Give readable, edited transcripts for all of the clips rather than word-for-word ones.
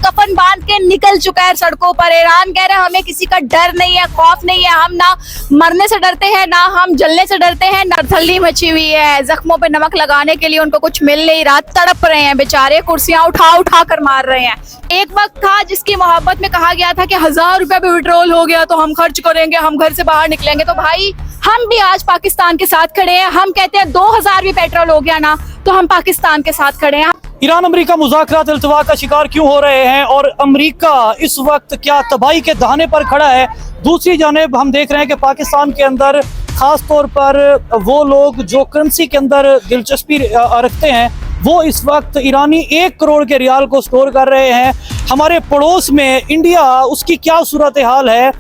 कफन बांध के निकल चुका है सड़कों पर। ईरान कह रहा है हमें किसी का डर नहीं है, खौफ नहीं है, हम ना मरने से डरते हैं ना हम जलने से डरते हैं। नरथल्ली मची हुई है, जख्मों पे नमक लगाने के लिए उनको कुछ मिल नहीं रहा, तड़प रहे हैं बेचारे, कुर्सियां उठा उठा कर मार रहे हैं। एक वक्त था जिसकी मोहब्बत में कहा गया था कि 1000 रुपए पे पेट्रोल हो गया तो हम खर्च करेंगे, हम घर से बाहर निकलेंगे। तो भाई हम भी आज पाकिस्तान के साथ खड़े हैं। हम कहते हैं 2000 भी पेट्रोल हो गया ना तो हम पाकिस्तान के साथ खड़े हैं। ईरान अमेरिका मुज़ाकरात इल्तिवा का शिकार क्यों हो रहे हैं और अमेरिका इस वक्त क्या तबाही के दहाने पर खड़ा है? दूसरी जानिब हम देख रहे हैं कि पाकिस्तान के अंदर खास तौर पर वो लोग जो करेंसी के अंदर दिलचस्पी रखते हैं वो इस वक्त ईरानी 1 करोड़ के रियाल को स्टोर कर रहे हैं। हमारे पड़ोस में इंडिया, उसकी क्या सूरत हाल है?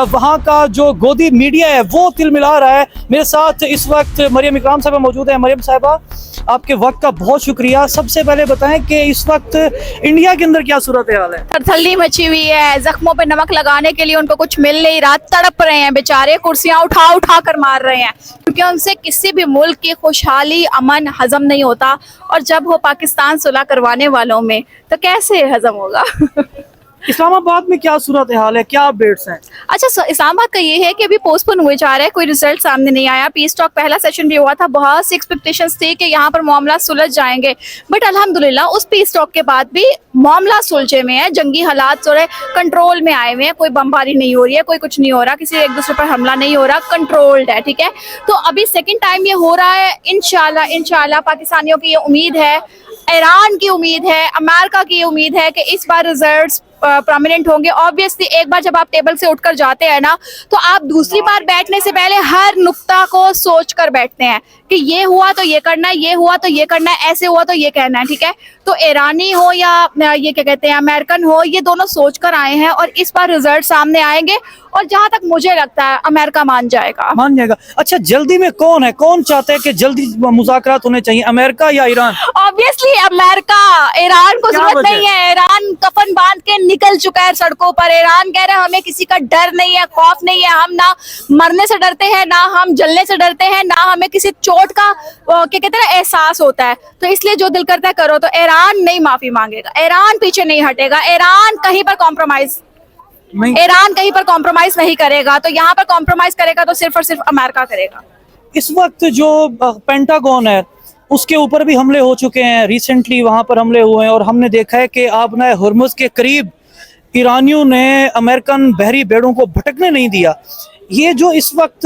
वहाँ का जो गोदी मीडिया है वो तिलमिला रहा है। मेरे साथ इस वक्त मरियम इकराम साहबा मौजूद है। मरियम साहबा, आपके वक्त का बहुत शुक्रिया। सबसे पहले बताएं कि इस वक्त इंडिया के अंदर क्या सूरत हाल है? थरथल्ली मची हुई है, जख्मों पे नमक लगाने के लिए उनको कुछ मिल नहीं रहा, तड़प रहे हैं बेचारे, कुर्सियां उठा उठा कर मार रहे हैं क्योंकि उनसे किसी भी मुल्क की खुशहाली अमन हजम नहीं होता। और जब हो पाकिस्तान सुलह करवाने वालों में तो कैसे हजम होगा? इस्लामाबाद में क्या सूरत हाल है, क्या अपडेट्स हैं? अच्छा, इस्लामाबाद का ये है कि अभी पोस्टपोन हुए जा रहा है, कोई रिजल्ट सामने नहीं आया। पीस टॉक पहला सेशन भी हुआ था, बहुत सी एक्सपेक्टेशंस थी कि यहाँ पर मामला सुलझ जाएंगे, बट अल्हम्दुलिल्लाह उस पीस टॉक के बाद भी मामला सुलझे में है। जंगी हालात थोड़े कंट्रोल में आए हुए हैं, कोई बमबारी नहीं हो रही है, कोई कुछ नहीं हो रहा, किसी एक दूसरे पर हमला नहीं हो रहा, कंट्रोल्ड है, ठीक है। तो अभी सेकेंड टाइम ये हो रहा है। इंशाल्लाह पाकिस्तानियों की ये उम्मीद है, ईरान की उम्मीद है, अमेरिका की उम्मीद है कि इस बार रिजल्ट्स प्रोमिनेंट होंगे। ऑब्वियसली एक बार जब आप टेबल से उठकर जाते हैं ना तो आप दूसरी बार बैठने से पहले हर नुक्ता को सोच कर बैठते हैं कि ये हुआ तो ये करना है, ये हुआ तो ये करना है, ऐसे हुआ तो ये कहना है, ठीक है। तो ईरानी हो या ये क्या कहते हैं अमेरिकन हो, ये दोनों सोच कर आए हैं और इस बार रिजल्ट सामने आएंगे और जहां तक मुझे लगता है अमेरिका मान जाएगा। अच्छा, जल्दी में कौन है, कौन चाहता है कि जल्दी मुज़ाकरात होने चाहिए, अमेरिका या ईरान? Obviously America. ईरान को जरूरत नहीं है, ईरान कफन बांध के निकल चुका है सड़कों पर। ईरान कह रहा है हमें किसी का डर नहीं है, खौफ नहीं है, हम ना मरने से डरते हैं ना हम जलने से डरते हैं, ना हमें किसी चोट का क्या कहते हैं एहसास होता है। तो इसलिए जो दिल करता है करो। तो ईरान नहीं माफी मांगेगा, ईरान पीछे नहीं हटेगा, ईरान कहीं पर कॉम्प्रोमाइज नहीं करेगा। तो यहाँ पर कॉम्प्रोमाइज करेगा तो सिर्फ और सिर्फ अमेरिका करेगा। इस वक्त जो पेंटागन है उसके ऊपर भी हमले हो चुके हैं, रिसेंटली वहां पर हमले हुए हैं और हमने देखा है कि आबना हुर्मुज के करीब ईरानियों ने अमेरिकन बहरी बेड़ों को भटकने नहीं दिया। ये जो इस वक्त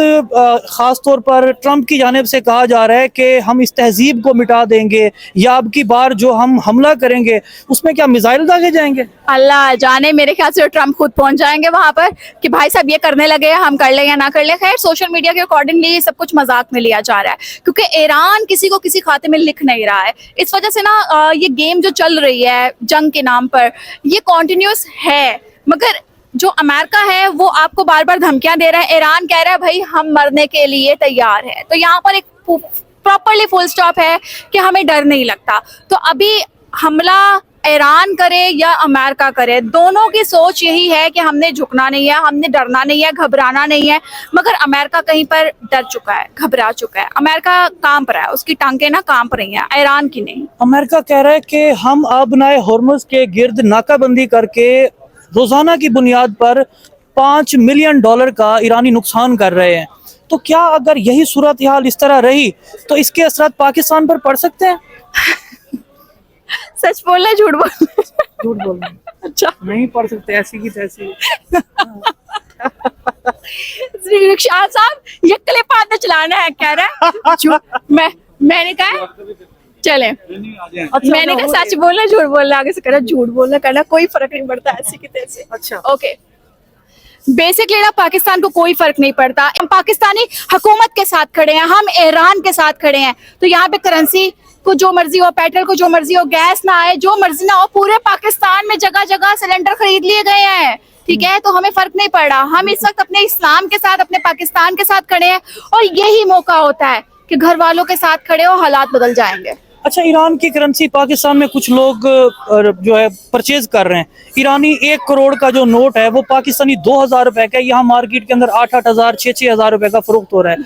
ख़ास तौर पर ट्रंप की जानिब से कहा जा रहा है कि हम इस तहजीब को मिटा देंगे या अब की बार जो हम हमला करेंगे उसमें क्या मिसाइल दागे जाएंगे? अल्लाह जाने, मेरे ख्याल से ट्रंप खुद पहुंच जाएंगे वहां पर कि भाई साहब ये करने लगे हैं, हम कर ले या ना कर ले। खैर सोशल मीडिया के अकॉर्डिंगली ये सब कुछ मजाक में लिया जा रहा है क्योंकि ईरान किसी को किसी खाते में लिख नहीं रहा है। इस वजह से ना ये गेम जो चल रही है जंग के नाम पर ये कॉन्टिन्यूस है, मगर जो अमेरिका है वो आपको बार बार धमकियां दे रहा है। ईरान कह रहा है भाई हम मरने के लिए तैयार है। तो यहाँ पर एक प्रॉपरली फुल स्टॉप है कि हमें डर नहीं लगता। तो अभी हमला ईरान करे या अमेरिका करे, दोनों की सोच यही है कि हमने झुकना नहीं है, हमने डरना नहीं है, घबराना नहीं है। मगर अमेरिका कहीं पर डर चुका है, घबरा चुका है, अमेरिका कांप रहा है, उसकी टांगें ना कांप रही हैं, ईरान की नहीं। अमेरिका कह रहा है कि हम आबनाए हुर्मुज के गिर्द नाकाबंदी करके रोजाना की बुनियाद पर $5 मिलियन का ईरानी नुकसान कर रहे हैं। तो क्या अगर यही सूरत हाल इस तरह रही तो इसके असरात पाकिस्तान पर पड़ सकते हैं? सच बोलना झूठ बोलना? झूठ बोलना। अच्छा, नहीं पड़ सकते, ऐसी की तैसी। रिक्शा साहब ये क्लिप आपने चलाना है कह रहा है। मैंने कहा चले, मैंने कहा सच बोलना झूठ बोलना, आगे से करा झूठ बोलना करना कोई फर्क नहीं पड़ता, ऐसे की तैसे। अच्छा, ओके। बेसिकली ना पाकिस्तान को कोई फर्क नहीं पड़ता। हम पाकिस्तानी हुकूमत के साथ खड़े हैं, हम ईरान के साथ खड़े हैं। तो यहाँ पे करेंसी को जो मर्जी हो, पेट्रोल को जो मर्जी हो, गैस ना आए, जो मर्जी ना हो, पूरे पाकिस्तान में जगह जगह सिलेंडर खरीद लिए गए हैं, ठीक है। तो हमें फर्क नहीं पड़ रहा। हम इस वक्त अपने इस्लाम के साथ, अपने पाकिस्तान के साथ खड़े हैं और यही मौका होता है कि घर वालों के साथ खड़े हो, हालात बदल जाएंगे। अच्छा, ईरान की करेंसी पाकिस्तान में कुछ लोग जो है परचेज कर रहे हैं। ईरानी 1 करोड़ का जो नोट है वो पाकिस्तानी 2000 रुपए का, यहाँ मार्केट के अंदर 8-8 हज़ार 6-6 हज़ार रुपए का फरोख्त हो रहा है।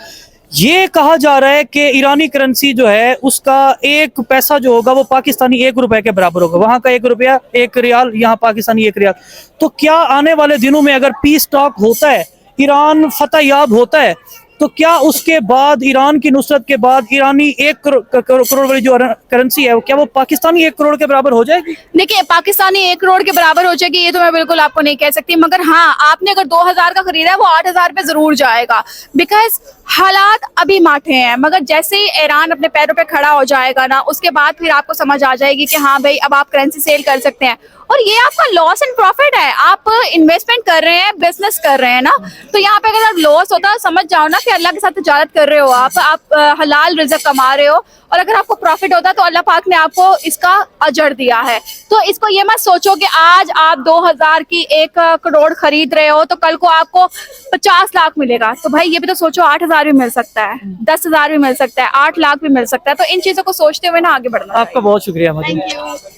ये कहा जा रहा है कि ईरानी करेंसी जो है उसका एक पैसा जो होगा वो पाकिस्तानी 1 रुपए के बराबर होगा। वहां का 1 रुपया 1 रियाल, यहाँ पाकिस्तानी 1 रियाल। तो क्या आने वाले दिनों में अगर पीस टॉक होता है, ईरान फतहयाब होता है, तो क्या उसके बाद ईरान की नुसरत के बाद ईरानी 1 करोड़ वाली जो करेंसी है क्या वो पाकिस्तानी 1 करोड़ के बराबर हो जाएगी? देखिए, पाकिस्तानी 1 करोड़ के बराबर हो जाएगी ये तो मैं बिल्कुल आपको नहीं कह सकती, मगर हाँ, आपने अगर 2000 का खरीदा है वो 8000 पे जरूर जाएगा, बिकॉज हालात अभी माठे हैं। मगर जैसे ही ईरान अपने पैरों पे खड़ा हो जाएगा ना, उसके बाद फिर आपको समझ आ जाएगी कि हाँ भाई, अब आप करेंसी सेल कर सकते हैं। और ये आपका लॉस एंड प्रॉफिट है, आप इन्वेस्टमेंट कर रहे हैं, बिजनेस कर रहे हैं ना, तो यहाँ पे अगर लॉस होता है समझ जाओ ना कि अल्लाह के साथ तिजारत कर रहे हो, आप हलाल रिज़्क कमा रहे हो, और अगर आपको प्रॉफिट होता है तो अल्लाह पाक ने आपको इसका अजर दिया है। तो इसको ये मत सोचो कि आज आप 2000 की 1 करोड़ खरीद रहे हो तो कल को आपको 50 लाख मिलेगा। तो भाई ये भी तो सोचो, 8000 भी मिल सकता है, 10,000 भी मिल सकता है, 8 लाख भी मिल सकता है। तो इन चीजों को सोचते हुए ना आगे बढ़ना आपका बहुत शुक्रिया। चाहिए।